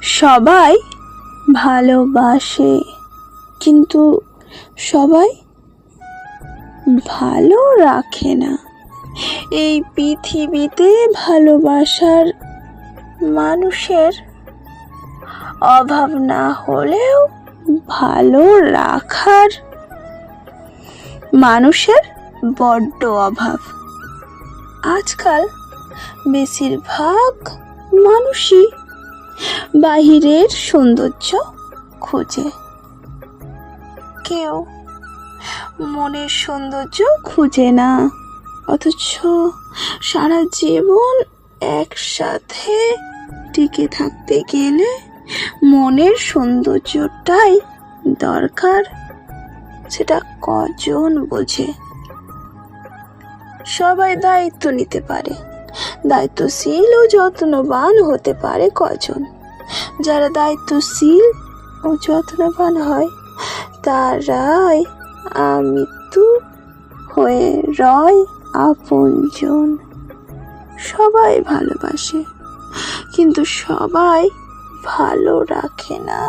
সবাই ভালোবাসে, কিন্তু সবাই ভালো রাখে না। এই পৃথিবীতে ভালোবাসার মানুষের অভাব না হলেও ভালো রাখার মানুষের বড্ড অভাব। আজকাল বেশিরভাগ মানুষই বাহিরের সৌন্দর্য খোঁজে, কেউ মনের সৌন্দর্য খুঁজে না। অথচ সারা জীবন একসাথে টিকে থাকতে গেলে মনের সৌন্দর্যটাই দরকার, সেটা কজন বোঝে? সবাই দায়িত্ব নিতে পারে, দায়িত্বশীল ও যত্নবান হতে পারে কজন? যারা দায়িত্বশীল ও যত্নবান হয় তারাই আমৃত্যু হয়ে রয় আপনজন। সবাই ভালোবাসে, কিন্তু সবাই ভালো রাখে না।